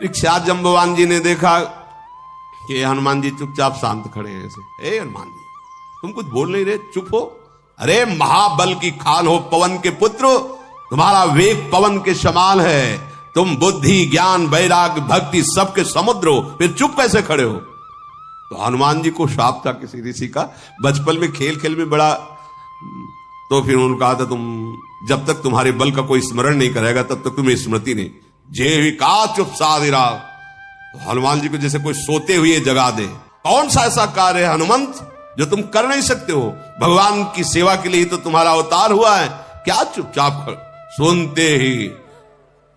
साक्षात जंबवान जी ने देखा कि हनुमान जी चुपचाप शांत खड़े हैं ऐसे। ए हनुमान जी, तुम कुछ बोल नहीं रहे, चुप हो। अरे महाबल की खाल हो, पवन के पुत्र, तुम्हारा वेग पवन के समान है, तुम बुद्धि ज्ञान वैराग्य भक्ति सबके समुद्र हो, फिर चुप कैसे खड़े हो। तो हनुमान जी को श्राप था किसी ऋषि का, बचपन में खेल खेल में बड़ा, तो फिर उन्होंने कहा था तुम जब तक तुम्हारे बल का कोई स्मरण नहीं करेगा तब तक तुम्हें स्मृति नहीं। जे विका चुप साधिरा, तो हनुमान जी को जैसे कोई सोते हुए जगा दे। कौन सा ऐसा कार्य है हनुमंत जो तुम कर नहीं सकते हो, भगवान की सेवा के लिए तो तुम्हारा अवतार हुआ है, क्या चुपचाप खड़े। सुनते ही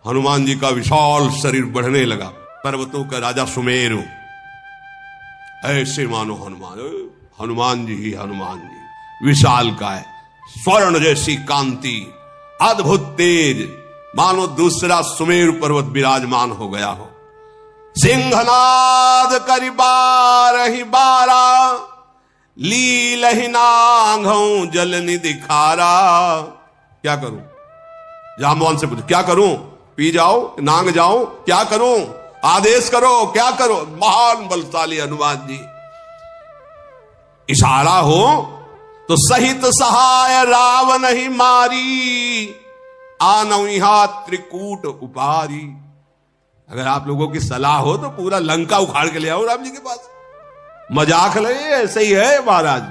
हनुमान जी का विशाल शरीर बढ़ने लगा, पर्वतों का राजा सुमेरु, ऐसे मानो हनुमान जी ही हनुमान जी, विशाल काय, स्वर्ण जैसी कांति, अद्भुत तेज, मानो दूसरा सुमेरु पर्वत विराजमान हो गया हो। सिंहनाद करि बारहि बारा, लीलहि नांघऊ जल निधि खारा। क्या करूं, जाम्बवान से पूछो क्या करूं, पी जाओ, नांग जाओ, क्या करूं, आदेश करो, क्या करो। महान बलशाली हनुमान जी, इशारा हो तो सहित सहाय रावण ही मारी, आनौ यहाँ त्रिकूट उपारी। अगर आप लोगों की सलाह हो तो पूरा लंका उखाड़ के ले आओ राम जी के पास। मजाक लगे, ऐसे ही है महाराज।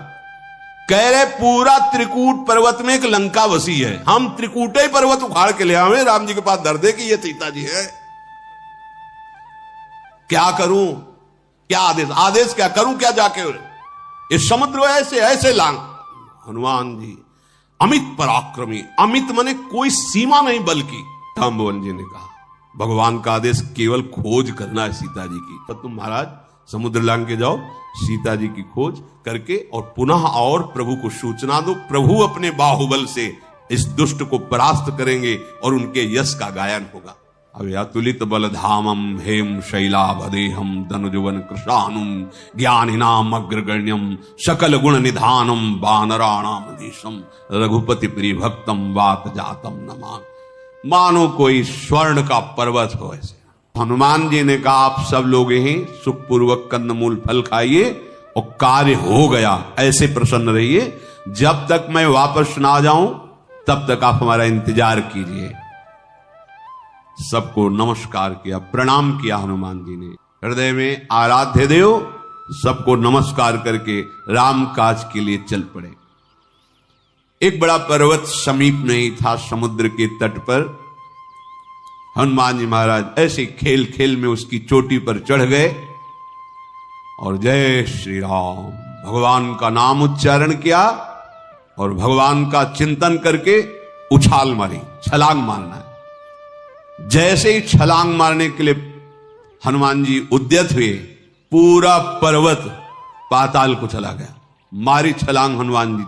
कह रहे पूरा त्रिकूट पर्वत में एक लंका बसी है, हम त्रिकूटे पर्वत उखाड़ के ले आवे राम जी के पास धर दे कि ये सीता जी है। क्या करूं, क्या आदेश, आदेश क्या करूं, क्या जाके इस समुद्र ऐसे ऐसे लांग। हनुमान जी अमित पराक्रमी, अमित माने कोई सीमा नहीं बल की। जाम्बवान जी ने कहा भगवान का आदेश केवल खोज करना है सीता जी की, तो तुम महाराज समुद्र लांग के जाओ, सीता जी की खोज करके और पुनः और प्रभु को सूचना दो। प्रभु अपने बाहुबल से इस दुष्ट को परास्त करेंगे और उनके यश का गायन होगा। अब अतुलित बल धामम हेम शैलाभदेहम धनुजुवन कृशानुम ज्ञानिनाम अग्रगण्यम सकल गुण निधानम वानराणाम देशम रघुपति प्रिय भक्तम वात जातम नमान। मानो कोई स्वर्ण का पर्वत हो ऐसे। हनुमान जी ने कहा आप सब लोग ही सुखपूर्वक कंदमूल फल खाइए और कार्य हो गया, ऐसे प्रसन्न रहिए। जब तक मैं वापस ना जाऊं तब तक आप हमारा इंतजार कीजिए। सबको नमस्कार किया, प्रणाम किया हनुमान जी ने। हृदय में आराध्य देव, सबको नमस्कार करके राम काज के लिए चल पड़े। एक बड़ा पर्वत समीप में ही था, समुद्र के तट पर। हनुमान जी महाराज ऐसे खेल खेल में उसकी चोटी पर चढ़ गए और जय श्री राम भगवान का नाम उच्चारण किया और भगवान का चिंतन करके उछाल मारी, छलांग मारना है। जैसे ही छलांग मारने के लिए हनुमान जी उद्यत हुए, पूरा पर्वत पाताल को चला गया। मारी छलांग हनुमान जी,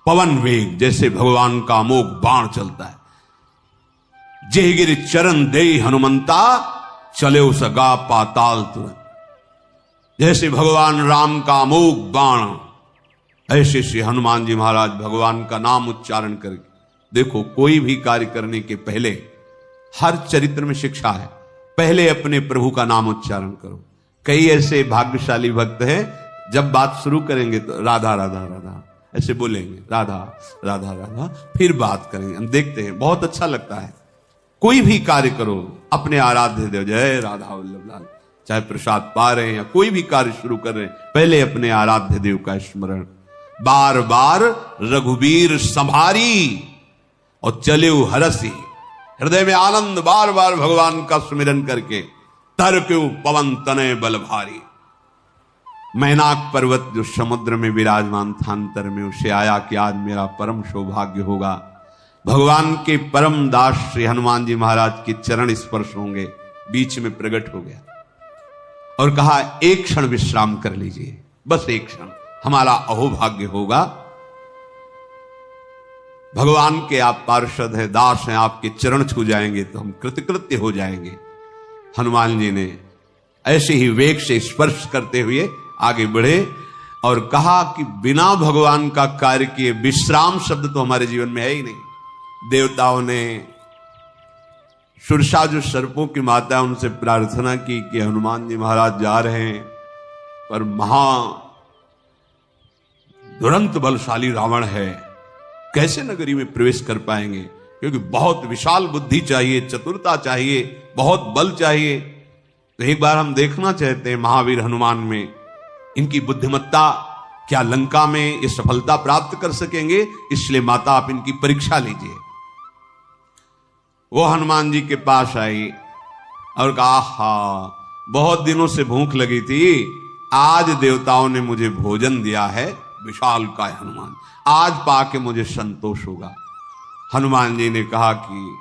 पवन वेग जैसे भगवान का अमोघ बाण चलता है। जेहगिरि चरण दे हनुमंता, चले सगा पाताल तुरंत। जैसे भगवान राम का अमोघ बाण, ऐसे से हनुमान जी महाराज भगवान का नाम उच्चारण करके। देखो कोई भी कार्य करने के पहले, हर चरित्र में शिक्षा है, पहले अपने प्रभु का नाम उच्चारण करो। कई ऐसे भाग्यशाली भक्त हैं जब बात शुरू करेंगे तो राधा राधा राधा ऐसे बोलेंगे, राधा राधा राधा, फिर बात करेंगे। हम देखते हैं बहुत अच्छा लगता है। कोई भी कार्य करो अपने आराध्य देव, जय राधा वल्लभ लाल, चाहे प्रसाद पा रहे हैं या कोई भी कार्य शुरू कर रहे हैं, पहले अपने आराध्य देव का स्मरण। बार बार रघुबीर संभारी और चले हरसी, हृदय में आनंद, बार बार भगवान का सुमिरन करके। तर क्यों पवन तनय बल भारी। मैनाक पर्वत जो समुद्र में विराजमान था अंतर में, उसे आया कि आज मेरा परम सौभाग्य होगा, भगवान के परम दास श्री हनुमान जी महाराज के चरण स्पर्श होंगे। बीच में प्रकट हो गया और कहा एक क्षण विश्राम कर लीजिए, बस एक क्षण, हमारा अहोभाग्य होगा। भगवान के आप पार्षद हैं, दास हैं, आपके चरण छू जाएंगे तो हम कृतकृत्य हो जाएंगे। हनुमान जी ने ऐसे ही वेग से स्पर्श करते हुए आगे बढ़े और कहा कि बिना भगवान का कार्य किए विश्राम शब्द तो हमारे जीवन में है ही नहीं। देवताओं ने सुरसा जो सर्पों की माता है उनसे प्रार्थना की कि हनुमान जी महाराज जा रहे हैं, पर महा दुरंत बलशाली रावण है, कैसे नगरी में प्रवेश कर पाएंगे, क्योंकि बहुत विशाल बुद्धि चाहिए, चतुरता चाहिए, बहुत बल चाहिए। तो एक बार हम देखना चाहते हैं महावीर हनुमान में इनकी बुद्धिमत्ता, क्या लंका में ये सफलता प्राप्त कर सकेंगे, इसलिए माता आप इनकी परीक्षा लीजिए। वो हनुमान जी के पास आई और कहा, हा बहुत दिनों से भूख लगी थी, आज देवताओं ने मुझे भोजन दिया है, विशाल काय हनुमान, आज पाके मुझे संतोष होगा। हनुमान जी ने कहा कि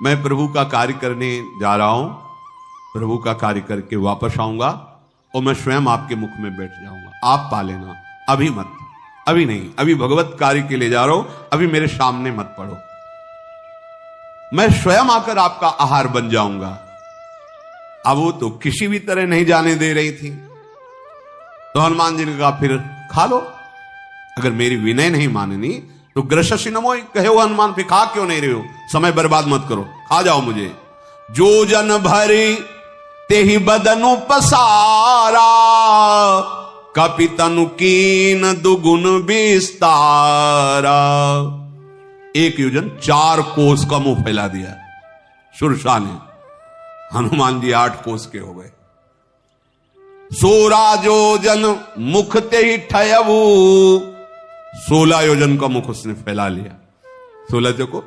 मैं प्रभु का कार्य करने जा रहा हूं, प्रभु का कार्य करके वापस आऊंगा और मैं स्वयं आपके मुख में बैठ जाऊंगा, आप पा लेना, अभी मत, अभी नहीं, अभी भगवत कार्य के लिए जा रहा हूं, अभी मेरे सामने मत पड़ो, मैं स्वयं आकर आपका आहार बन जाऊंगा। अब वो तो किसी भी तरह नहीं जाने दे रही थी। तो हनुमान जी ने कहा, फिर खा लो, अगर मेरी विनय नहीं माननी तो ग्रससी नमो कहे हो हनुमान, फिर खा क्यों नहीं रहे हो, समय बर्बाद मत करो, खा जाओ मुझे। जो जन भरी ते ही बदनु पसारा, कपितनु कीन दुगुन विस्तारा। एक योजन 4 कोस का मुंह फैला दिया सुरसा ने, हनुमान जी 8 कोस के हो गए। 16 योजन मुख ते ही ठयबू, 16 योजन का मुख उसने फैला लिया। 16 चौको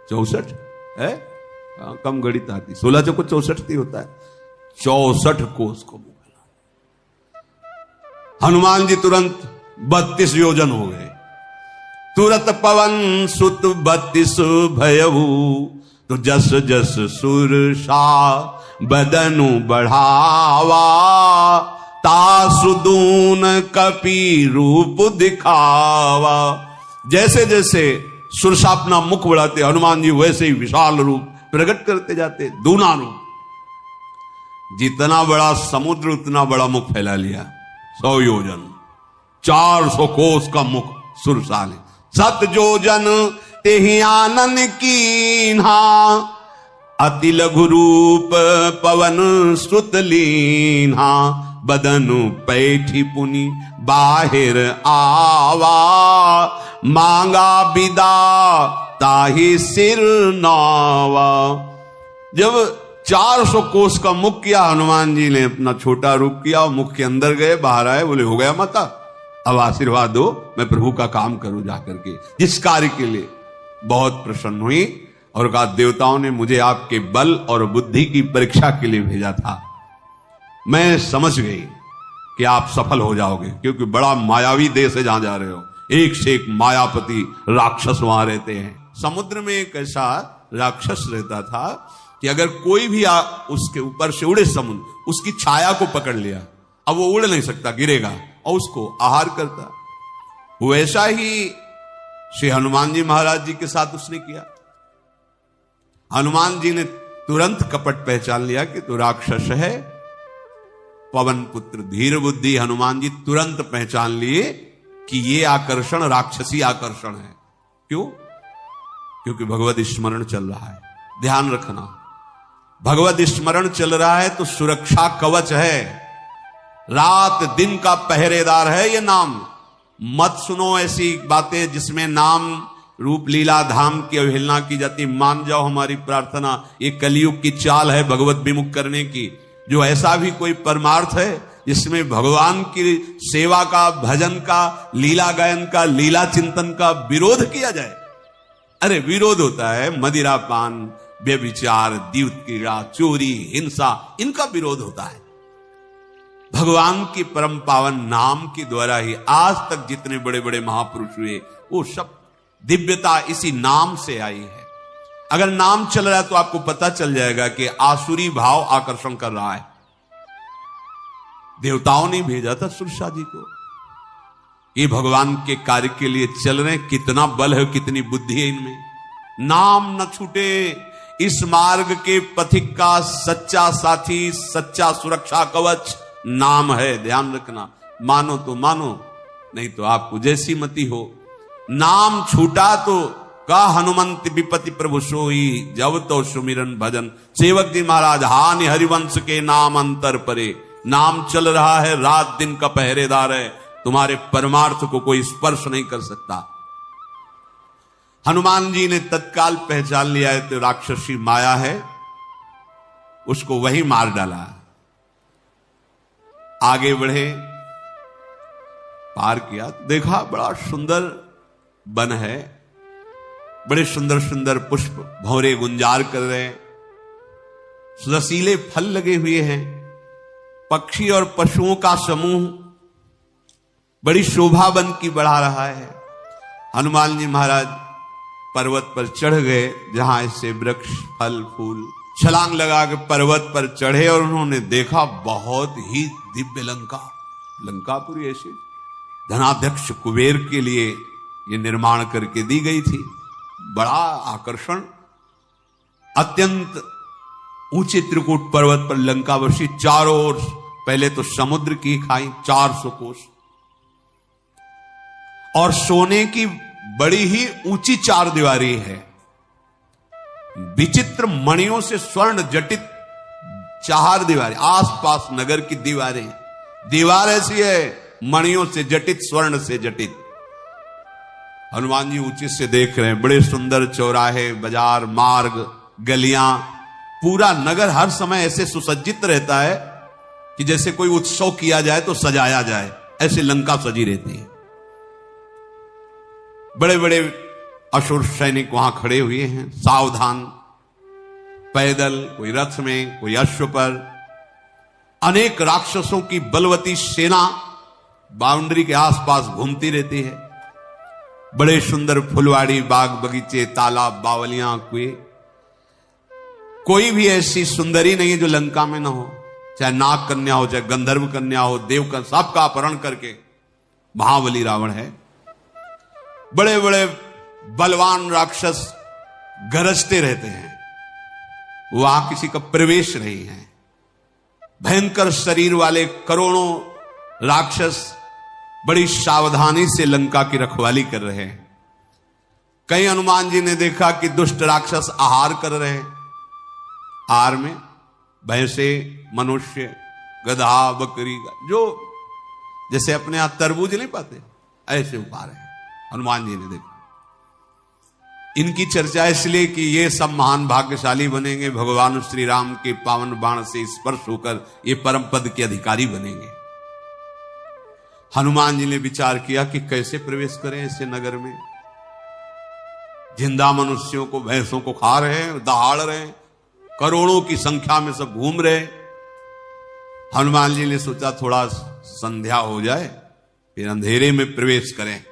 64 है, कम गणित आती, 16 चौको 64 होता है, 64 कोस को मुंह फैला। हनुमान जी तुरंत 32 योजन हो गए। तुरत पवन सुत 32 भयऊ, तो जस जस सुरसा बदनु बढ़ावा, तासुदून कपि रूप दिखावा। जैसे जैसे सुरसा अपना मुख बढ़ाते हनुमान जी वैसे ही विशाल रूप प्रकट करते जाते, दूना रूप। जितना बड़ा समुद्र उतना बड़ा मुख फैला लिया, 100 योजन, 400 कोस का मुख सुरसा ने। 7 योजन तेहि आनन कीन्हा, अति लघु रूप पवन सुत लीन्हा। बदनु पैठी पुनि बाहिर आवा, मांगा विदा ताहि सिर नावा। जब 400 कोस का मुख किया, हनुमान जी ने अपना छोटा रूप किया और मुख के अंदर गए, बाहर आए, बोले हो गया माता, अब आशीर्वाद दो, मैं प्रभु का काम करूं जाकर के। जिस कार्य के लिए बहुत प्रसन्न हुई और कहा, देवताओं ने मुझे आपके बल और बुद्धि की परीक्षा के लिए भेजा था, मैं समझ गई कि आप सफल हो जाओगे, क्योंकि बड़ा मायावी देश है जहां जा रहे हो, एक से एक मायापति राक्षस वहां रहते हैं। समुद्र में एक ऐसा राक्षस रहता था कि अगर कोई भी उसके ऊपर से उड़े समुद्र, उसकी छाया को पकड़ लिया, अब वो उड़ नहीं सकता, गिरेगा, और उसको आहार करता। वैसा ही श्री हनुमान जी महाराज जी के साथ उसने किया। हनुमान जी ने तुरंत कपट पहचान लिया कि तो राक्षस है, पवन पुत्र धीर बुद्धि हनुमान जी तुरंत पहचान लिए कि ये आकर्षण राक्षसी आकर्षण है। क्यों? क्योंकि भगवत स्मरण चल रहा है। ध्यान रखना, भगवत स्मरण चल रहा है तो सुरक्षा कवच है, रात दिन का पहरेदार है ये नाम। मत सुनो ऐसी बातें जिसमें नाम रूप लीला धाम की अवहेलना की जाती। मान जाओ हमारी प्रार्थना, ये कलयुग की चाल है भगवत विमुख करने की। जो ऐसा भी कोई परमार्थ है जिसमें भगवान की सेवा का, भजन का, लीला गायन का, लीला चिंतन का विरोध किया जाए, अरे विरोध होता है मदिरा पान, व्यभिचार, द्यूत क्रीड़ा, चोरी, हिंसा, इनका विरोध होता है। भगवान की परम पावन नाम के द्वारा ही आज तक जितने बड़े बड़े महापुरुष हुए वो सब दिव्यता इसी नाम से आई है। अगर नाम चल रहा है तो आपको पता चल जाएगा कि आसुरी भाव आकर्षण कर रहा है। देवताओं ने भेजा था सुरसा जी को, ये भगवान के कार्य के लिए चल रहे, कितना बल है, कितनी बुद्धि है इनमें। नाम न छूटे इस मार्ग के पथिक का सच्चा साथी, सच्चा सुरक्षा कवच नाम है। ध्यान रखना, मानो तो मानो, नहीं तो आपको जैसी मति हो। नाम छूटा तो का हनुमंत विपति प्रभु सोई, जब तो सुमिरन भजन। सेवक जी महाराज, हानि हरिवंश के नाम अंतर परे, नाम चल रहा है, रात दिन का पहरेदार है, तुम्हारे परमार्थ को कोई स्पर्श नहीं कर सकता। हनुमान जी ने तत्काल पहचान लिया है तो राक्षसी माया है, उसको वही मार डाला। आगे बढ़े, पार किया, देखा बड़ा सुंदर वन है, बड़े सुंदर सुंदर पुष्प भौरे गुंजार कर रहे हैं, रसीले फल लगे हुए हैं, पक्षी और पशुओं का समूह बड़ी शोभा वन की बढ़ा रहा है। हनुमान जी महाराज पर्वत पर चढ़ गए, जहां इससे वृक्ष फल फूल, छलांग लगा के पर्वत पर चढ़े और उन्होंने देखा बहुत ही दिव्य लंका। लंकापुरी ऐसी धनाध्यक्ष कुबेर के लिए ये निर्माण करके दी गई थी। बड़ा आकर्षण, अत्यंत ऊंचे त्रिकूट पर्वत पर लंका बसी, चारों ओर पहले तो समुद्र की खाई 400 कोस, और सोने की बड़ी ही ऊंची 4 दीवारी है, विचित्र मणियों से स्वर्ण जटित 4 दीवारें, आसपास नगर की दीवारें, दीवार ऐसी है मणियों से जटित, स्वर्ण से जटित। हनुमान जी ऊंचे से देख रहे हैं, बड़े सुंदर चौराहे, बाजार, मार्ग, गलियां, पूरा नगर हर समय ऐसे सुसज्जित रहता है कि जैसे कोई उत्सव किया जाए तो सजाया जाए, ऐसे लंका सजी रहती है। बड़े बड़े असुर सैनिक वहां खड़े हुए हैं, सावधान, पैदल, कोई रथ में, कोई अश्व पर। अनेक राक्षसों की बलवती सेना बाउंड्री के आसपास घूमती रहती है। बड़े सुंदर फुलवाड़ी, बाग बगीचे, तालाब, बावलियां, कुएं, कोई भी ऐसी सुंदरी नहीं है जो लंका में ना हो, चाहे नाग कन्या हो, चाहे गंधर्व कन्या हो, देव का, सबका अपहरण करके महाबली रावण है। बड़े बड़े बलवान राक्षस गरजते रहते हैं, वहां किसी का प्रवेश नहीं है। भयंकर शरीर वाले करोड़ों राक्षस बड़ी सावधानी से लंका की रखवाली कर रहे हैं। कई हनुमान जी ने देखा कि दुष्ट राक्षस आहार कर रहे हैं, आहार में भैंसे, मनुष्य, गधा, बकरी, जो जैसे अपने यहां तरबूज नहीं पाते, ऐसे उपा रहे हैं। हनुमान जी ने देखा। इनकी चर्चा इसलिए कि ये सब महान भाग्यशाली बनेंगे, भगवान श्री राम के पावन बाण से स्पर्श होकर ये परम पद के अधिकारी बनेंगे। हनुमान जी ने विचार किया कि कैसे प्रवेश करें ऐसे नगर में, जिंदा मनुष्यों को, भैंसों को खा रहे हैं, दहाड़ रहे हैं, करोड़ों की संख्या में सब घूम रहे। हनुमान जी ने सोचा थोड़ा संध्या हो जाए, फिर अंधेरे में प्रवेश करें।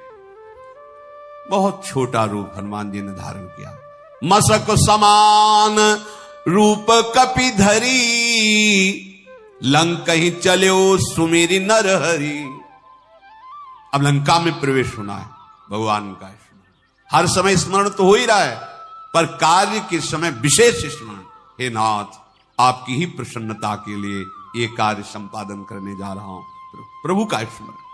बहुत छोटा रूप हनुमान जी ने धारण किया, मसक समान रूप कपि धरी, लंक ही चलो सुमेरी नर हरि। अब लंका में प्रवेश होना है, भगवान का स्मरण हर समय स्मरण तो हो ही रहा है, पर कार्य के समय विशेष स्मरण। हे नाथ, आपकी ही प्रसन्नता के लिए ये कार्य संपादन करने जा रहा हूं, प्रभु का स्मरण।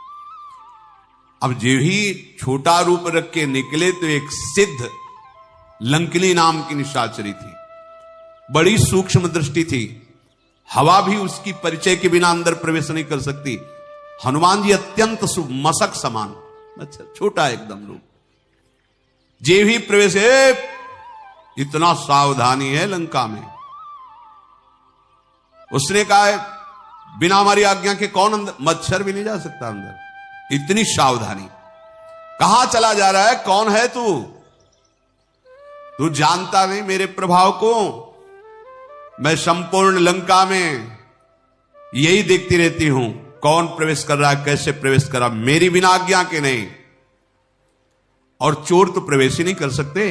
अब जो ही छोटा रूप रख के निकले तो एक सिद्ध लंकिनी नाम की निशाचरी थी, बड़ी सूक्ष्म दृष्टि थी, हवा भी उसकी परिचय के बिना अंदर प्रवेश नहीं कर सकती। हनुमान जी अत्यंत मसक समान, अच्छा छोटा एकदम रूप, जे भी प्रवेश है, इतना सावधानी है लंका में। उसने कहा बिना हमारी आज्ञा के कौन अंदर, मच्छर भी नहीं जा सकता अंदर, इतनी सावधानी। कहां चला जा रहा है, कौन है तू? तू जानता नहीं मेरे प्रभाव को, मैं संपूर्ण लंका में यही देखती रहती हूं, कौन प्रवेश कर रहा है, कैसे प्रवेश कर रहा, मेरी बिना आज्ञा के नहीं। और चोर तो प्रवेश ही नहीं कर सकते,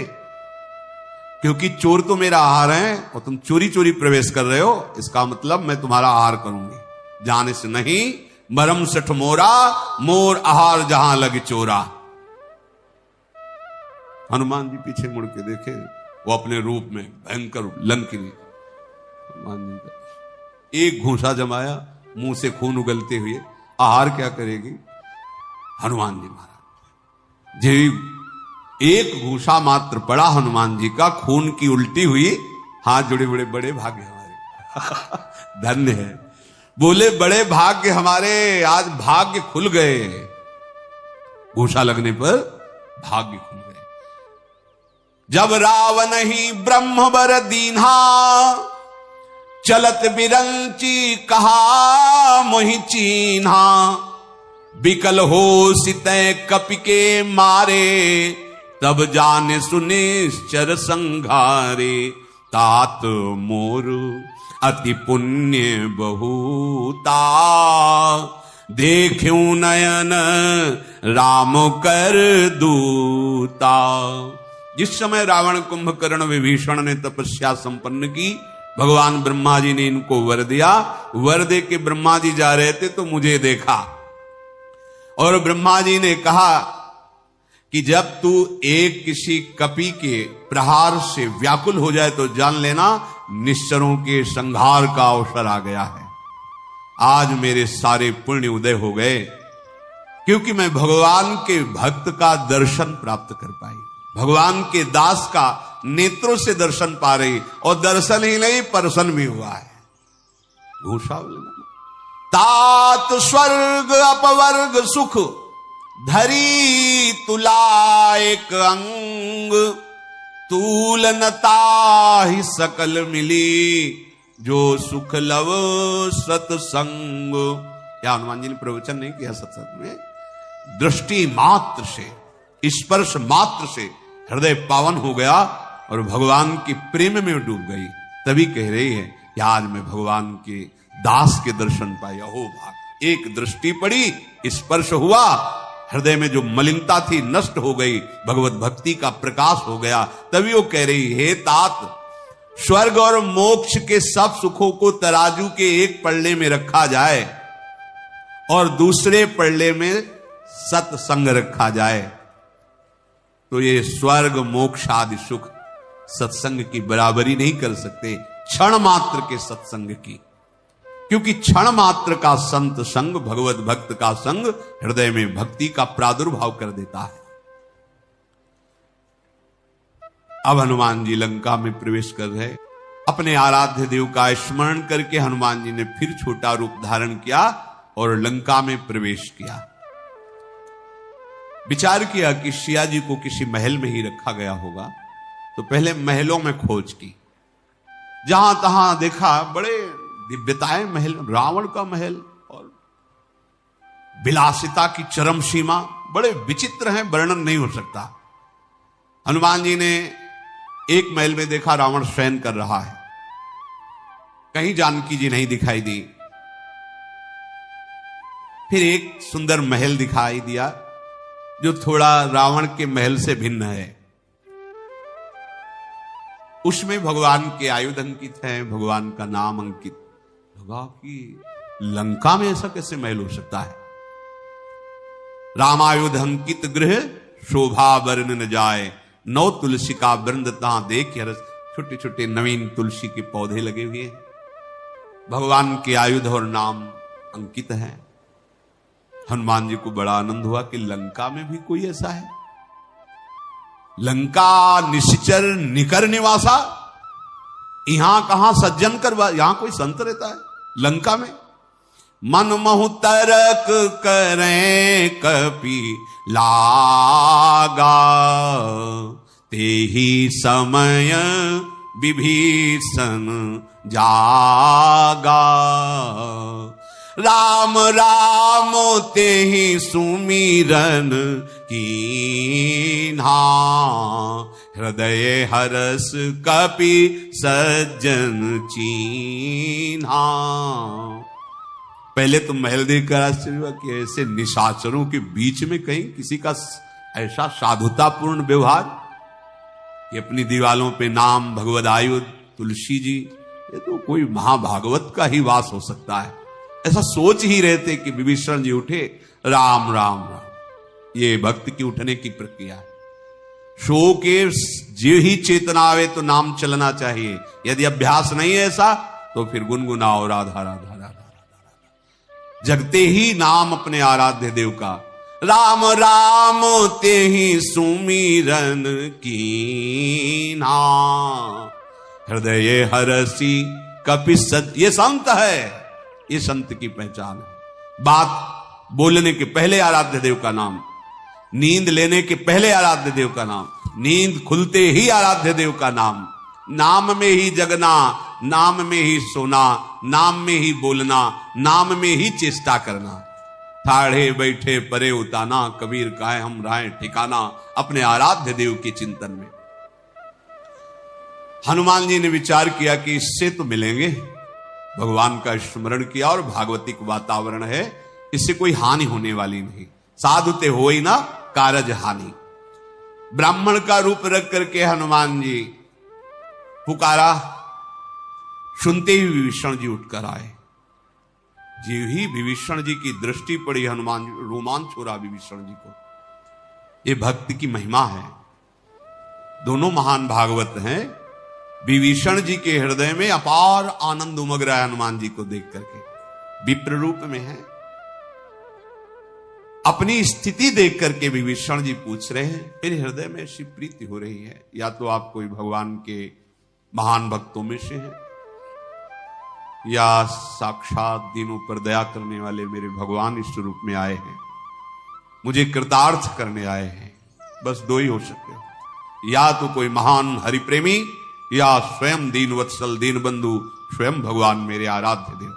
क्योंकि चोर तो मेरा आहार है, और तुम चोरी चोरी प्रवेश कर रहे हो, इसका मतलब मैं तुम्हारा आहार करूंगी। जाने से नहीं, मरम सठ मोरा, मोर आहार जहां लग चोरा। हनुमान जी पीछे मुड़ के देखे, वो अपने रूप में भयंकर लंकिनी। हनुमान जी का एक घूंसा जमाया, मुंह से खून उगलते हुए, आहार क्या करेगी? हनुमान जी महाराज जी एक घूसा मात्र पड़ा हनुमान जी का, खून की उल्टी हुई, हाथ जुड़े, बड़े बड़े भाग्य हमारे धन्य है। बोले बड़े भाग्य हमारे, आज भाग्य खुल गए, घूसा लगने पर भाग्य खुल गए। जब रावण ही ब्रह्म बर दीन्हा, चलत बिरंची कहा मोहि चीन्हा, बिकल हो सितै कपि के मारे, तब जाने सुने चर संघारे, तात मोर अति पुण्य बहुता, देखूं नयन राम कर दूता। जिस समय रावण कुंभकर्ण विभीषण ने तपस्या संपन्न की, भगवान ब्रह्मा जी ने इनको वर दिया। वर दे के ब्रह्मा जी जा रहे थे तो मुझे देखा, और ब्रह्मा जी ने कहा कि जब तू एक किसी कपि के प्रहार से व्याकुल हो जाए तो जान लेना निश्चरों के संहार का अवसर आ गया है। आज मेरे सारे पुण्य उदय हो गए, क्योंकि मैं भगवान के भक्त का दर्शन प्राप्त कर पाई, भगवान के दास का नेत्रों से दर्शन पा रही, और दर्शन ही नहीं परसन भी हुआ है। घूसा तात स्वर्ग अपवर्ग सुख, धरी तुला एक अंग, तूलनता ही सकल मिली, जो सुख लव सत्संग। या हनुमान जी ने प्रवचन नहीं किया सत्संग में, दृष्टि मात्र से, स्पर्श मात्र से हृदय पावन हो गया और भगवान के प्रेम में डूब गई। तभी कह रही है कि आज मैं भगवान के दास के दर्शन पाई। अहो भाग, एक दृष्टि पड़ी, स्पर्श हुआ, हृदय में जो मलिनता थी नष्ट हो गई, भगवत भक्ति का प्रकाश हो गया। तभी वो कह रही, हे तात, स्वर्ग और मोक्ष के सब सुखों को तराजू के एक पल्ले में रखा जाए और दूसरे पल्ले में सत्संग रखा जाए, तो ये स्वर्ग मोक्ष आदि सुख सत्संग की बराबरी नहीं कर सकते, क्षण मात्र के सत्संग की। क्योंकि क्षण मात्र का संत संग, भगवत भक्त का संग हृदय में भक्ति का प्रादुर्भाव कर देता है। अब हनुमान जी लंका में प्रवेश कर रहे, अपने आराध्य देव का स्मरण करके हनुमान जी ने फिर छोटा रूप धारण किया और लंका में प्रवेश किया। विचार किया कि सिया जी को किसी महल में ही रखा गया होगा, तो पहले महलों में खोज की। जहां तहां देखा बड़े दिव्यताएं महल, रावण का महल और विलासिता की चरम सीमा, बड़े विचित्र हैं, वर्णन नहीं हो सकता। हनुमान जी ने एक महल में देखा रावण शयन कर रहा है, कहीं जानकी जी नहीं दिखाई दी। फिर एक सुंदर महल दिखाई दिया जो थोड़ा रावण के महल से भिन्न है। उसमें भगवान के आयुध अंकित हैं, भगवान का नाम अंकित। भगवान की लंका में ऐसा कैसे महल हो सकता है? रामायुध अंकित गृह शोभा वर्ण न जाए, नौ तुलसी का वृंद तहां देख रस। छोटे छोटे नवीन तुलसी के पौधे लगे हुए हैं, भगवान के आयुध और नाम अंकित है। हनुमान जी को बड़ा आनंद हुआ कि लंका में भी कोई ऐसा है। लंका निश्चर निकर निवासा, यहां कहां सज्जन कर, यहां कोई संत रहता है लंका में? मन महु तरक करें कपि लागा, ते ही समय विभीषण जागा। राम राम ते ही सुमिरन कीन्हा, हृदय हरस कपि सज्जन चीन्हा। पहले तो महल देखकर आश्चर्य हुआ कि ऐसे निशाचरों के बीच में कहीं किसी का ऐसा साधुतापूर्ण व्यवहार, ये अपनी दीवालों पे नाम भगवद आयुध तुलसी जी, ये तो कोई महाभागवत का ही वास हो सकता है। ऐसा सोच ही रहे थे कि विभीषण जी उठे, राम राम राम। ये भक्त की उठने की प्रक्रिया है। शो के जो ही चेतना आवे तो नाम चलना चाहिए, यदि अभ्यास नहीं है ऐसा तो फिर गुनगुनाओ राधा राधा राधा राधा। जगते ही नाम अपने आराध्य देव का। राम राम ते ही सुमिरन कीना, हृदय हरसी कपि सत। ये संत है, ये संत की पहचान है। बात बोलने के पहले आराध्य देव का नाम, नींद लेने के पहले आराध्य देव का नाम, नींद खुलते ही आराध्य देव का नाम, नाम में ही जगना, नाम में ही सोना, नाम में ही बोलना, नाम में ही चेष्टा करना। ठाढ़े बैठे परे उताना, कबीर काहे हम राहे ठिकाना, अपने आराध्य देव के चिंतन में। हनुमान जी ने विचार किया कि इससे तो मिलेंगे, भगवान का स्मरण किया और भागवतिक वातावरण है, इससे कोई हानि होने वाली नहीं। साधुते हो ही ना कारज हानि। ब्राह्मण का रूप रख करके हनुमान जी पुकारा, सुनते ही विभीषण जी उठकर आए। जी ही विभीषण जी की दृष्टि पड़ी, हनुमान रोमांच हो रहा विभीषण जी को। ये भक्ति की महिमा है। दोनों महान भागवत हैं। विभीषण जी के हृदय में अपार आनंद उमग रहा है हनुमान जी को देख करके। विप्र रूप में है, अपनी स्थिति देख करके विभीषण जी पूछ रहे हैं, मेरे हृदय में ऐसी प्रीति हो रही है, या तो आप कोई भगवान के महान भक्तों में से हैं, या साक्षात दिनों पर दया करने वाले मेरे भगवान इस रूप में आए हैं, मुझे कृतार्थ करने आए हैं। बस दो ही हो सकते हो, या तो कोई महान हरिप्रेमी, या स्वयं दीन वत्सल दीन बंधु स्वयं भगवान मेरे आराध्य देव।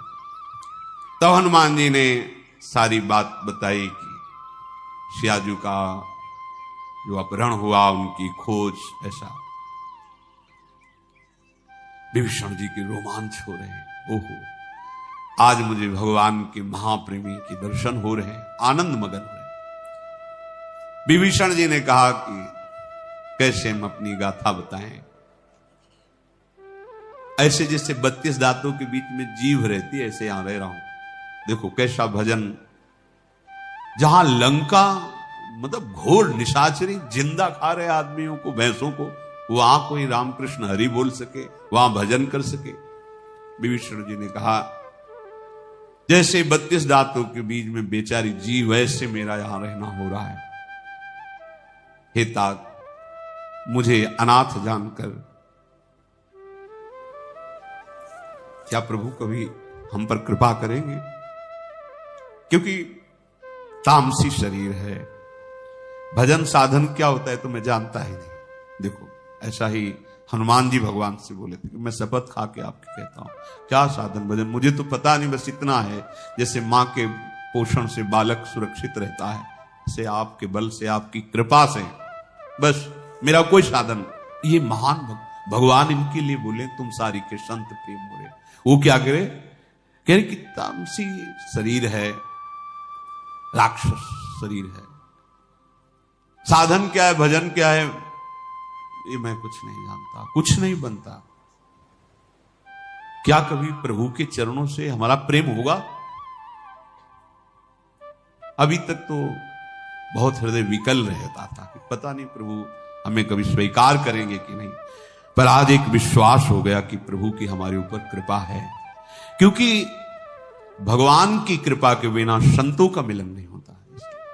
तब हनुमान जी ने सारी बात बताई कि सियाजू का जो अपहरण हुआ, उनकी खोज, ऐसा। विभीषण जी के रोमांच हो रहे हैं, ओहो आज मुझे भगवान के महाप्रेमी के दर्शन हो रहे हैं, आनंद मगन हो रहे हैं। विभीषण जी ने कहा कि कैसे हम अपनी गाथा बताएं, ऐसे जैसे 32 दांतों के बीच में जीभ रहती है, ऐसे यहां रह रहा हूं। देखो कैसा भजन, जहां लंका मतलब घोर निशाचरी जिंदा खा रहे आदमियों को, भैंसों को, वहां कोई रामकृष्ण हरि बोल सके, वहां भजन कर सके। विभीषण जी ने कहा जैसे 32 दांतों के बीच में बेचारी जीव, वैसे मेरा यहां रहना हो रहा है। हे तात, मुझे अनाथ जानकर क्या प्रभु कभी हम पर कृपा करेंगे? क्योंकि तामसी शरीर है, भजन साधन क्या होता है तो मैं जानता ही नहीं। देखो ऐसा ही हनुमान जी भगवान से बोले थे कि मैं शपथ खा के आपके कहता हूं, क्या साधन भजन मुझे तो पता नहीं, बस इतना है जैसे मां के पोषण से बालक सुरक्षित रहता है, से आपके बल से, आपकी कृपा से, बस मेरा कोई साधन। ये महान भगवान इनके लिए बोले तुम सारी के संत प्रेम हो रहे। वो क्या करे, कह रहे कि तामसी शरीर है, राक्षस शरीर है, साधन क्या है, भजन क्या है, ये मैं कुछ नहीं जानता, कुछ नहीं बनता। क्या कभी प्रभु के चरणों से हमारा प्रेम होगा? अभी तक तो बहुत हृदय विकल रहता था कि पता नहीं प्रभु हमें कभी स्वीकार करेंगे कि नहीं, पर आज एक विश्वास हो गया कि प्रभु की हमारे ऊपर कृपा है। क्योंकि भगवान की कृपा के बिना संतों का मिलन नहीं होता।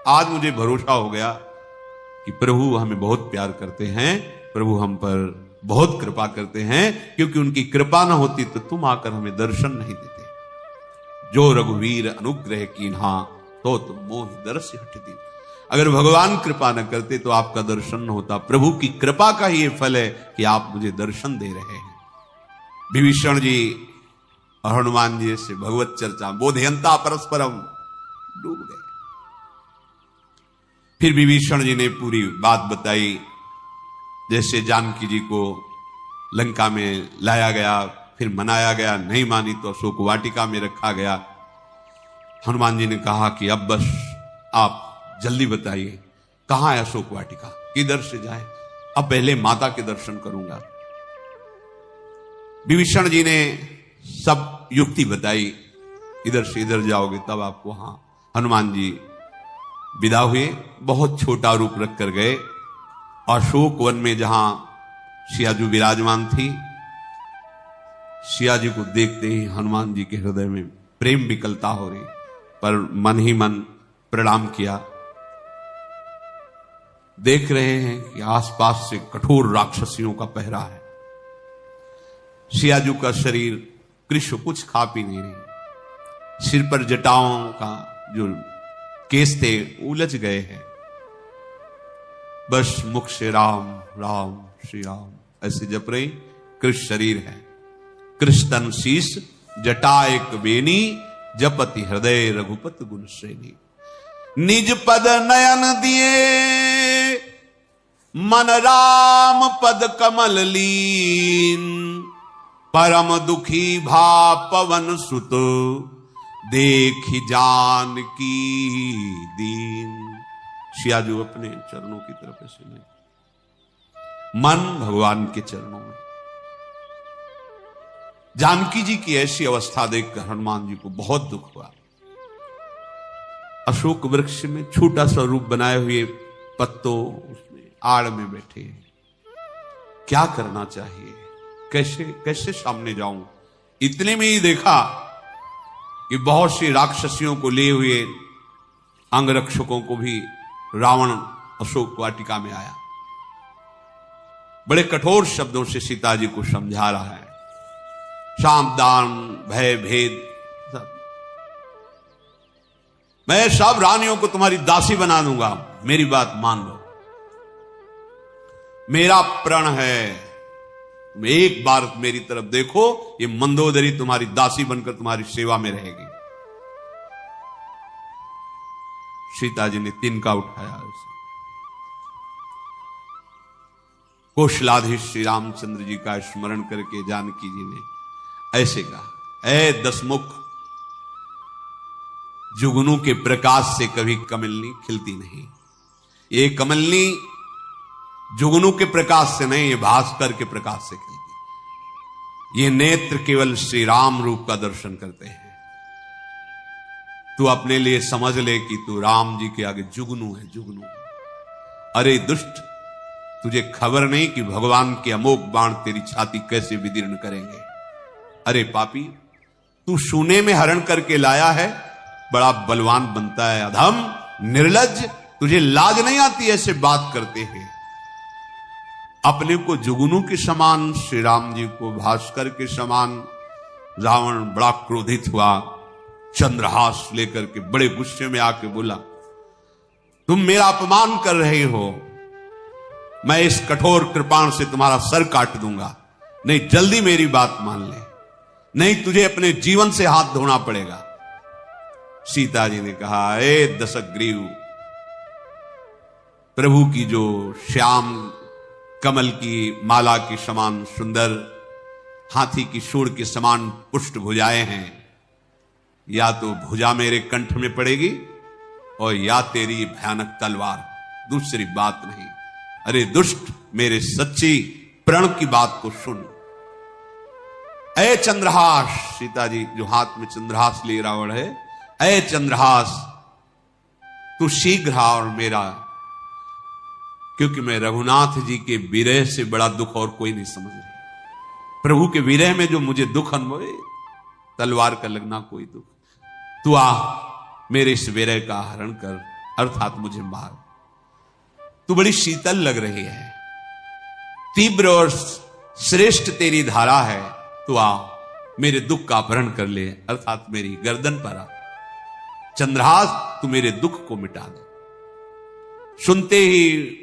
आज मुझे भरोसा हो गया कि प्रभु हमें बहुत प्यार करते हैं, प्रभु हम पर बहुत कृपा करते हैं, क्योंकि उनकी कृपा ना होती तो तुम आकर हमें दर्शन नहीं देते। जो रघुवीर अनुग्रह कीन्हा तो तुम मोह दर्श हटती। अगर भगवान कृपा न करते तो आपका दर्शन न होता। प्रभु की कृपा का ही ये फल है कि आप मुझे दर्शन दे रहे हैं। विभीषण जी और हनुमान जी से भगवत चर्चा बोधयंता परस्परम डूब गए। फिर विभीषण जी ने पूरी बात बताई, जैसे जानकी जी को लंका में लाया गया, फिर मनाया गया, नहीं मानी तो अशोक वाटिका में रखा गया। हनुमान जी ने कहा कि अब बस आप जल्दी बताइए कहां है अशोक वाटिका, किधर से जाए, अब पहले माता के दर्शन करूंगा। विभीषण जी ने सब युक्ति बताई, इधर से इधर जाओगे तब आपको वहां। हनुमान जी विदा हुए, बहुत छोटा रूप रख कर गए। अशोक वन में जहां सियाजू विराजमान थी, सियाजी को देखते ही हनुमान जी के हृदय में प्रेम विकलता हो रही, पर मन ही मन प्रणाम किया। देख रहे हैं कि आसपास से कठोर राक्षसियों का पहरा है। सियाजू का शरीर कृष्ण कुछ खा पी नहीं रही, सिर पर जटाओं का जो केस थे उलझ गए हैं, बस मुख से राम राम श्री राम ऐसे जप रही। कृष्ण शरीर है, कृष्ण तन शीस जटा एक बेनी, जपति हृदय रघुपत गुण श्रेणी। निज पद नयन दिए, मन राम पद कमल लीन, परम दुखी भा पवन सुत, देखि जान की दीन। सियाजू अपने चरणों की तरफ ऐसे नहीं, मन भगवान के चरणों में। जानकी जी की ऐसी अवस्था देखकर हनुमान जी को बहुत दुख हुआ। अशोक वृक्ष में छोटा सा रूप बनाए हुए पत्तों उसमें आड़ में बैठे हैं, क्या करना चाहिए, कैसे कैसे सामने जाऊं। इतने में ही देखा कि बहुत सी राक्षसियों को लिए हुए अंगरक्षकों को भी रावण अशोक वाटिका में आया। बड़े कठोर शब्दों से सीता जी को समझा रहा है, सावधान भय भेद सब, मैं सब रानियों को तुम्हारी दासी बना दूंगा, मेरी बात मान लो, मेरा प्रण है, तुम एक बार मेरी तरफ देखो, ये मंदोदरी तुम्हारी दासी बनकर तुम्हारी सेवा में रहेगी। सीता जी ने तिनका उठाया, कौशलाधीश श्री रामचंद्र जी का स्मरण करके जानकी जी ने ऐसे कहा, ऐ दसमुख, जुगनू के प्रकाश से कभी कमलनी खिलती नहीं। ये कमलनी जुगनू के प्रकाश से नहीं, ये भास्कर के प्रकाश से खिलती। ये नेत्र केवल श्री राम रूप का दर्शन करते हैं। तू अपने लिए समझ ले कि तू राम जी के आगे जुगनू है, जुगनू। अरे दुष्ट, तुझे खबर नहीं कि भगवान के अमोघ बाण तेरी छाती कैसे विदीर्ण करेंगे। अरे पापी, तू सोने में हरण करके लाया है, बड़ा बलवान बनता है। अधम, निर्लज्ज, तुझे लाज नहीं आती ऐसे बात करते हैं। अपने को जुगनू के समान, श्री राम जी को भास्कर के समान। रावण बड़ा क्रोधित हुआ, चंद्रहास लेकर के बड़े गुस्से में आके बोला, तुम मेरा अपमान कर रहे हो, मैं इस कठोर कृपाण से तुम्हारा सर काट दूंगा। नहीं, जल्दी मेरी बात मान ले, नहीं तुझे अपने जीवन से हाथ धोना पड़ेगा। सीता जी ने कहा, ए दशग्रीव, प्रभु की जो श्याम कमल की माला के समान सुंदर, हाथी की सूंड के समान पुष्ट भुजाएं हैं, या तो भुजा मेरे कंठ में पड़ेगी और या तेरी भयानक तलवार, दूसरी बात नहीं। अरे दुष्ट, मेरे सच्ची प्रण की बात को सुन। ऐ चंद्रहास, सीता जी जो हाथ में चंद्रहास ले रावण है, ऐ चंद्रहास, तू शीघ्र आ और मेरा, क्योंकि मैं रघुनाथ जी के विरह से बड़ा दुख और कोई नहीं समझ रही। प्रभु के विरह में जो मुझे दुख अनुभव, तलवार का लगना कोई दुख। तू आ, मेरे इस विरह का हरण कर, अर्थात मुझे मार। तू बड़ी शीतल लग रही है, तीव्र और श्रेष्ठ तेरी धारा है। तू आ, मेरे दुख का अपहरण कर ले, अर्थात मेरी गर्दन पर आ। चंद्रहास, तू मेरे दुख को मिटा दे। सुनते ही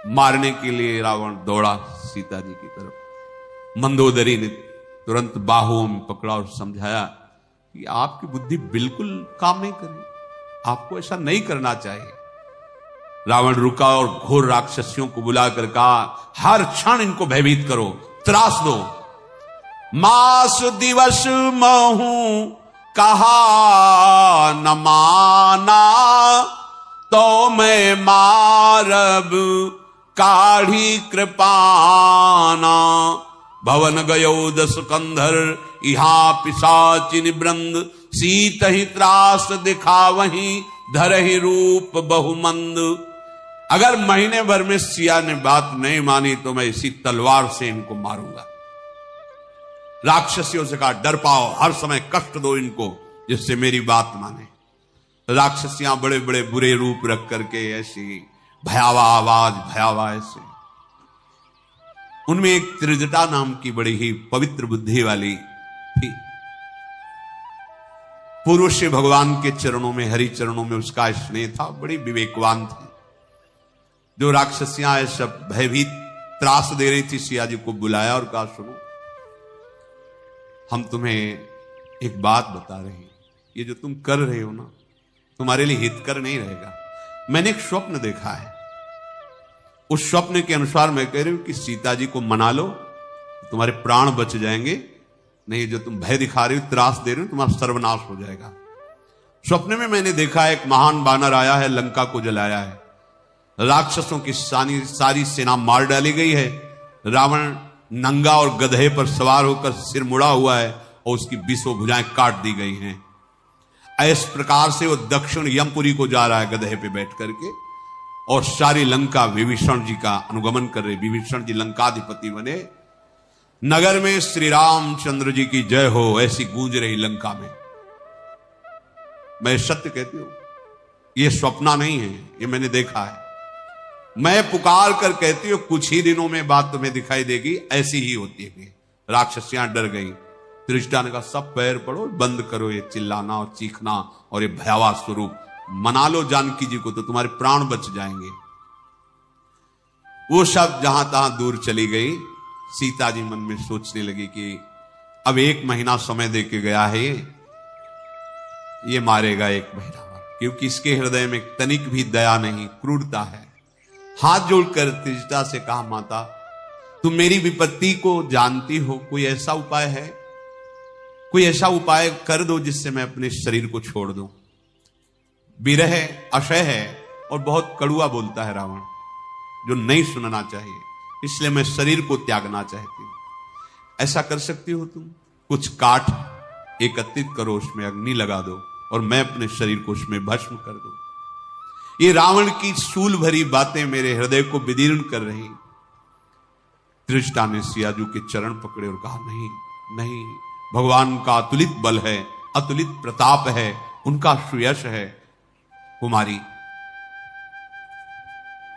मारने के लिए रावण दौड़ा सीता जी की तरफ। मंदोदरी ने तुरंत बाहुओं में पकड़ा और समझाया कि आपकी बुद्धि बिल्कुल काम नहीं करी, आपको ऐसा नहीं करना चाहिए। रावण रुका और घोर राक्षसियों को बुलाकर कहा, हर क्षण इनको भयभीत करो, त्रास दो। मास दिवस महू कहा न माना, तो मैं मारब काढ़ी कृपाना। भवन गयो दस कंधर, इहा पिशाचिन वृंद, सीत ही त्रास दिखा वहीं, धरहि रूप बहुमंद। अगर महीने भर में सिया ने बात नहीं मानी तो मैं इसी तलवार से इनको मारूंगा। राक्षसियों से कहा, डर पाओ, हर समय कष्ट दो इनको, जिससे मेरी बात माने। राक्षसियां बड़े बड़े बुरे रूप रख करके ऐसी भयावह आवाज, भयावह ऐसे। उनमें एक त्रिजटा नाम की बड़ी ही पवित्र बुद्धि वाली थी। पूर्व से भगवान के चरणों में, हरि चरणों में उसका स्नेह था, बड़ी विवेकवान थी। जो राक्षसियां ऐसा भयभीत त्रास दे रही थी, सिया जी को बुलाया और कहा, सुनो, हम तुम्हें एक बात बता रहे हैं, ये जो तुम कर रहे हो ना, तुम्हारे लिए हितकर नहीं रहेगा। मैंने एक स्वप्न देखा है, उस स्वप्न के अनुसार मैं कह रही हूं कि सीता जी को मना लो, तुम्हारे प्राण बच जाएंगे, नहीं जो तुम भय दिखा रही हो, त्रास दे रही हो, तुम्हारा सर्वनाश हो जाएगा। स्वप्न में मैंने देखा है, एक महान बानर आया है, लंका को जलाया है, राक्षसों की सारी सेना मार डाली गई है, रावण नंगा और गधे पर सवार होकर सिर मुड़ा हुआ है और उसकी 20 भुजाएं काट दी गई हैं। इस प्रकार से वो दक्षिण यमपुरी को जा रहा है गधे पे बैठ करके, और सारी लंका विभीषण जी का अनुगमन कर रहे। विभीषण जी लंकाधिपति बने, नगर में श्री रामचंद्र जी की जय हो ऐसी गूंज रही लंका में। मैं सत्य कहती हूं, ये स्वप्ना नहीं है, ये मैंने देखा है। मैं पुकार कर कहती हूं, कुछ ही दिनों में बात तुम्हें दिखाई देगी, ऐसी ही होती है। राक्षसियां डर गई। त्रिजटा ने कहा, सब पैर पड़ो, बंद करो ये चिल्लाना और चीखना और ये भयावह स्वरूप, मना लो जानकी जी को तो तुम्हारे प्राण बच जाएंगे। वो सब जहां तहां दूर चली गई। सीता जी मन में सोचने लगी कि अब 1 महीना समय दे के गया है, ये मारेगा 1 महीना, क्योंकि इसके हृदय में तनिक भी दया नहीं, क्रूरता है। हाथ जोड़कर त्रिजटा से कहा, माता तुम मेरी विपत्ति को जानती हो, कोई ऐसा उपाय है, कोई ऐसा उपाय कर दो जिससे मैं अपने शरीर को छोड़ दूं। विरह अशय है और बहुत कड़ुआ बोलता है रावण, जो नहीं सुनना चाहिए, इसलिए मैं शरीर को त्यागना चाहती हूं। ऐसा कर सकती हो तुम? कुछ काठ एकत्रित करो, उसमें अग्नि लगा दो और मैं अपने शरीर को उसमें भस्म कर दूं। ये रावण की शूल भरी बातें मेरे हृदय को विदीर्ण कर रही। त्रिजटा ने सियाजू के चरण पकड़े और कहा, नहीं नहीं, भगवान का अतुलित बल है, अतुलित प्रताप है, उनका सुयश है। कुमारी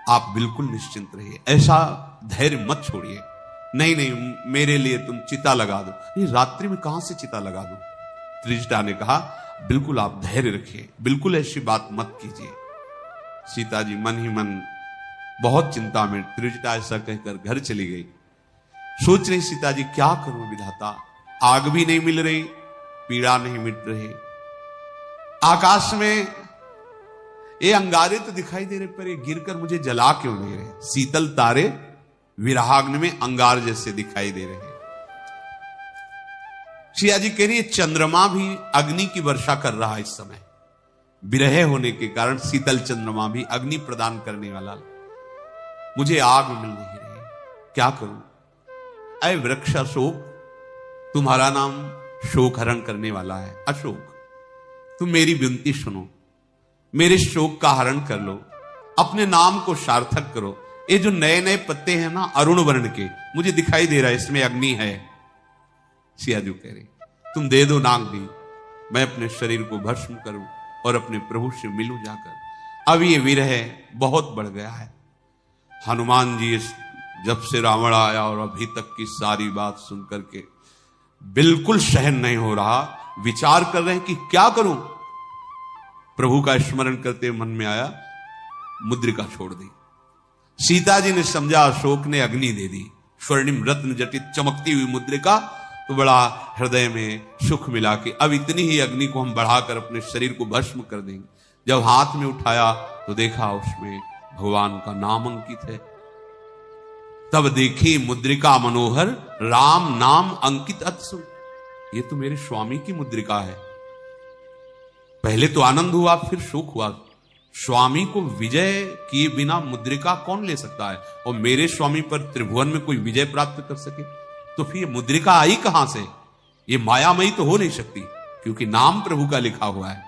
आप बिल्कुल निश्चिंत रहिए, ऐसा धैर्य मत छोड़िए। नहीं नहीं, मेरे लिए तुम चिता लगा दो। ये रात्रि में कहां से चिता लगा दो? त्रिजटा ने कहा, बिल्कुल आप धैर्य रखिए, बिल्कुल ऐसी बात मत कीजिए। सीता जी मन ही मन बहुत चिंता में, त्रिजटा ऐसा कहकर घर चली गई। सोच रही सीता जी, क्या करूं विधाता, आग भी नहीं मिल रही, पीड़ा नहीं मिट रही, आकाश में ये अंगारे तो दिखाई दे रहे, पर ये गिरकर मुझे जला क्यों नहीं रहे? शीतल तारे विरहाग्नि में अंगार जैसे दिखाई दे रहे। सिया जी कह रही है, चंद्रमा भी अग्नि की वर्षा कर रहा है इस समय, विरह होने के कारण शीतल चंद्रमा भी अग्नि प्रदान करने वाला, मुझे आग मिल नहीं रही, क्या करूं? ऐ वृक्ष अशोक, तुम्हारा नाम शोक हरण करने वाला है। अशोक, तुम मेरी विनती सुनो, मेरे शोक का हरण कर लो, अपने नाम को सार्थक करो। ये जो नए नए पत्ते हैं ना अरुण वर्ण के, मुझे दिखाई दे रहा है इसमें अग्नि है। सियाजू कह रही, तुम दे दो नाग भी, मैं अपने शरीर को भस्म करूं और अपने प्रभु से मिलूं जाकर। अब ये विरह बहुत बढ़ गया है। हनुमान जी जब से रावण आया और अभी तक की सारी बात सुन करके बिल्कुल सहन नहीं हो रहा, विचार कर रहे हैं कि क्या करूं। प्रभु का स्मरण करते मन में आया, मुद्रिका छोड़ दी। सीता जी ने समझा अशोक ने अग्नि दे दी, स्वर्णिम रत्न जटित चमकती हुई मुद्रिका, तो बड़ा हृदय में सुख मिला कि अब इतनी ही अग्नि को हम बढ़ाकर अपने शरीर को भस्म कर देंगे। जब हाथ में उठाया तो देखा उसमें भगवान का नाम अंकित है। तब देखी मुद्रिका मनोहर, राम नाम अंकित अत्सु, ये तो मेरे स्वामी की मुद्रिका है। पहले तो आनंद हुआ, फिर शोक हुआ। स्वामी को विजय किए बिना मुद्रिका कौन ले सकता है? और मेरे स्वामी पर त्रिभुवन में कोई विजय प्राप्त कर सके तो फिर मुद्रिका आई कहां से? ये मायामयी तो हो नहीं सकती, क्योंकि नाम प्रभु का लिखा हुआ है।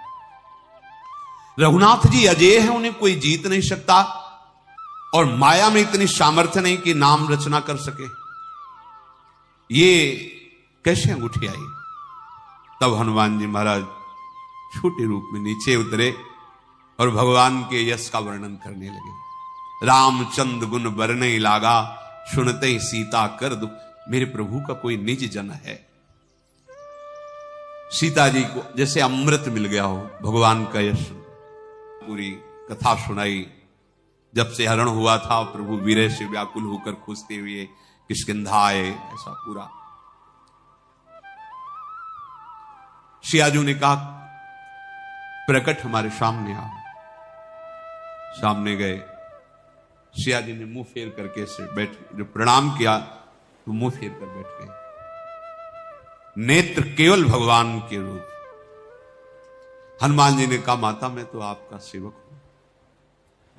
रघुनाथ जी अजय है, उन्हें कोई जीत नहीं सकता, और माया में इतनी सामर्थ्य नहीं कि नाम रचना कर सके। ये कैसे अंगूठी आई? तब हनुमान जी महाराज छोटे रूप में नीचे उतरे और भगवान के यश का वर्णन करने लगे। रामचंद्र गुण बरने लागा, सुनते ही सीता कर दुख। मेरे प्रभु का कोई निज जन है। सीता जी को जैसे अमृत मिल गया हो भगवान का यश। पूरी कथा सुनाई, जब से हरण हुआ था प्रभु वीरे से व्याकुल होकर खोजते हुए किष्किंधा आए, ऐसा पूरा। सियाजू ने कहा प्रकट हमारे सामने आओ। सामने गए, सिया जी ने मुंह फेर करके से बैठ, जो प्रणाम किया तो मुंह फेर कर बैठ गए। नेत्र केवल भगवान के रूप। हनुमान जी ने कहा माता मैं तो आपका सेवक हूं,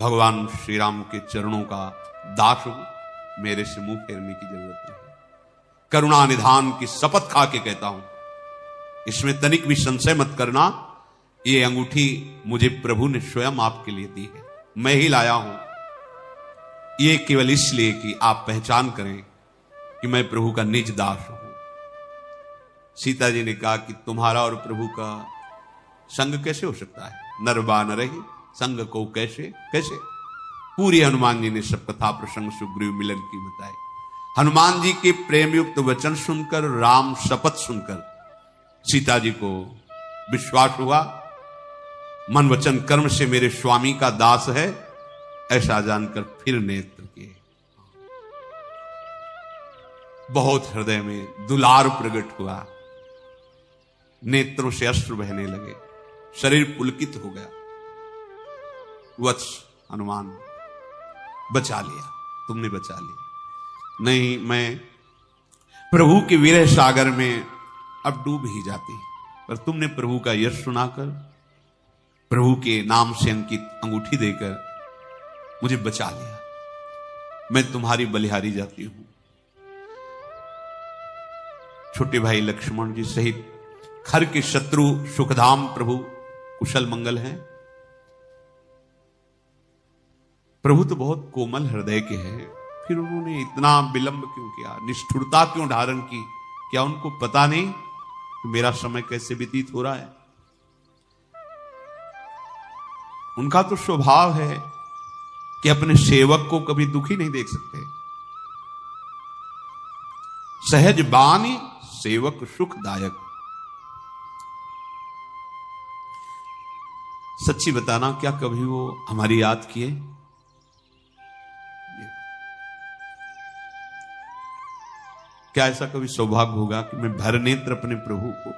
भगवान श्री राम के चरणों का दास हूं, मेरे से मुंह फेरने की जरूरत नहीं। करुणा निधान की शपथ खा के कहता हूं, इसमें तनिक भी संशय मत करना, ये अंगूठी मुझे प्रभु ने स्वयं आपके लिए दी है, मैं ही लाया हूं। ये केवल इसलिए कि आप पहचान करें कि मैं प्रभु का निज दास हूं। सीता जी ने कहा कि तुम्हारा और प्रभु का संग कैसे हो सकता है, नर बानर ही संग को कैसे कैसे। पूरी हनुमान जी ने सब कथा प्रसंग सुग्रीव मिलन की बताई। हनुमान जी के प्रेम युक्त वचन सुनकर, राम शपथ सुनकर सीता जी को विश्वास हुआ, मन वचन कर्म से मेरे स्वामी का दास है, ऐसा जानकर फिर नेत्र किए। बहुत हृदय में दुलार प्रकट हुआ, नेत्रों से अश्रु बहने लगे, शरीर पुलकित हो गया। वत्स हनुमान बचा लिया, तुमने बचा लिया। नहीं, मैं प्रभु के विरह सागर में अब डूब ही जाती, पर तुमने प्रभु का यश सुनाकर, प्रभु के नाम से अंकित अंगूठी देकर मुझे बचा लिया। मैं तुम्हारी बलिहारी जाती हूं। छोटे भाई लक्ष्मण जी सहित खर के शत्रु सुखधाम प्रभु कुशल मंगल हैं। प्रभु तो बहुत कोमल हृदय के हैं, फिर उन्होंने इतना विलंब क्यों किया, निष्ठुरता क्यों धारण की? क्या उनको पता नहीं कि मेरा समय कैसे व्यतीत हो रहा है? उनका तो स्वभाव है कि अपने सेवक को कभी दुखी नहीं देख सकते। सहज बानी सेवक सुखदायक। सच्ची बताना, क्या कभी वो हमारी याद किए? क्या ऐसा कभी सौभाग्य होगा कि मैं भर नेत्र अपने प्रभु को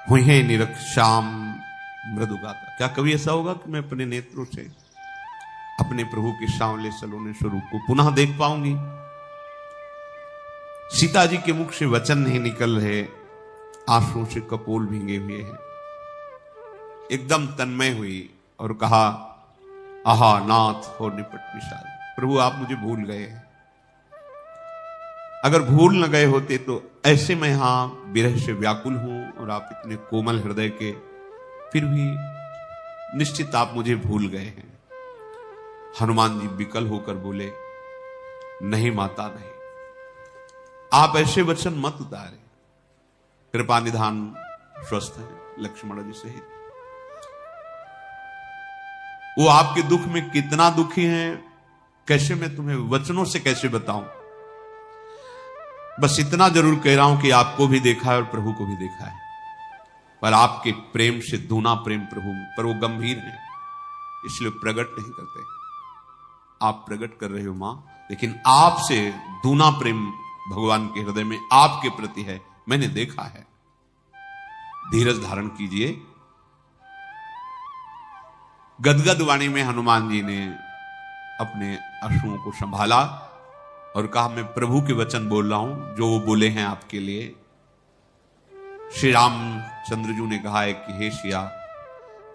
हुई है निरख श्याम मृदु गाता? क्या कभी ऐसा होगा कि मैं अपने नेत्रों से अपने प्रभु के सांवले सलोने स्वरूप को पुनः देख पाऊंगी? सीता जी के मुख से वचन नहीं निकल रहे, आंसुओं से कपोल भींगे हुए हैं। एकदम तन्मय हुई और कहा, आहा नाथ और निपट विशाल, प्रभु आप मुझे भूल गए हैं। अगर भूल न गए होते तो ऐसे मैं यहां विरह से व्याकुल हूं और आप इतने कोमल हृदय के, फिर भी निश्चित आप मुझे भूल गए हैं। हनुमान जी विकल होकर बोले, नहीं माता नहीं, आप ऐसे वचन मत उतारे। कृपा निधान स्वस्थ है लक्ष्मण जी सहित। वो आपके दुख में कितना दुखी हैं, कैसे मैं तुम्हें वचनों से कैसे बताऊं? बस इतना जरूर कह रहा हूं कि आपको भी देखा है और प्रभु को भी देखा है, पर आपके प्रेम से दूना प्रेम प्रभु पर वो गंभीर है, इसलिए प्रकट नहीं करते। आप प्रकट कर रहे हो मां, लेकिन आपसे दूना प्रेम भगवान के हृदय में आपके प्रति है, मैंने देखा है। धीरज धारण कीजिए। गदगद वाणी में हनुमान जी ने अपने अश्रुओं को संभाला और कहा, मैं प्रभु के वचन बोल रहा हूं जो वो बोले हैं आपके लिए। श्री रामचंद्र जी ने कहा है कि हे सिया,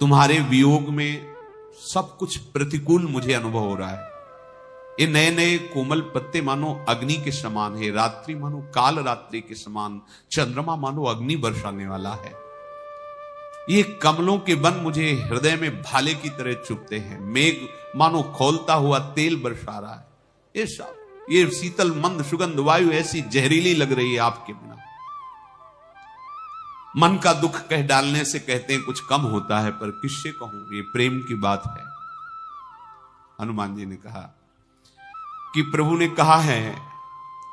तुम्हारे वियोग में सब कुछ प्रतिकूल मुझे अनुभव हो रहा है। ये नए नए कोमल पत्ते मानो अग्नि के समान है, रात्रि मानो काल रात्रि के समान, चंद्रमा मानो अग्नि बरसाने वाला है। ये कमलों के वन मुझे हृदय में भाले की तरह चुभते हैं, मेघ मानो खौलता हुआ तेल बरसा रहा है। ये सब, ये शीतल मंद सुगंध वायु ऐसी जहरीली लग रही है आपके बिना। मन का दुख कह डालने से कहते हैं कुछ कम होता है, पर किससे कहूं, ये प्रेम की बात है। हनुमान जी ने कहा कि प्रभु ने कहा है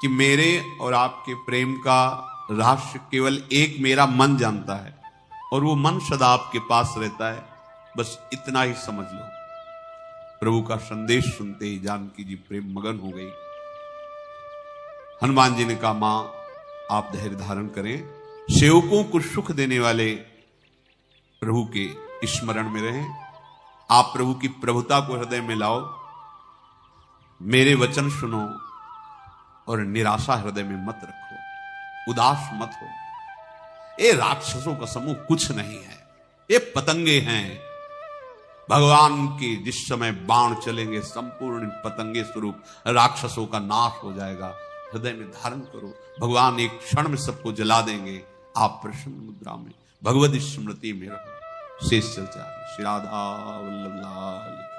कि मेरे और आपके प्रेम का रहस्य केवल एक मेरा मन जानता है, और वो मन सदा आपके पास रहता है, बस इतना ही समझ लो। प्रभु का संदेश सुनते ही जानकी जी प्रेम मगन हो गई। हनुमान जी ने कहा, मां आप धैर्य धारण करें, सेवकों को सुख देने वाले प्रभु के स्मरण में रहें, आप प्रभु की प्रभुता को हृदय में लाओ, मेरे वचन सुनो और निराशा हृदय में मत रखो, उदास मत हो। ये राक्षसों का समूह कुछ नहीं है, ये पतंगे हैं। भगवान के जिस समय बाण चलेंगे संपूर्ण पतंगे स्वरूप राक्षसों का नाश हो जाएगा। हृदय में धारण करो, भगवान एक क्षण में सबको जला देंगे। आप प्रसन्न मुद्रा में भगवत स्मृति में रहो। शेष चर्चा श्री राधा वल्लभ लाल।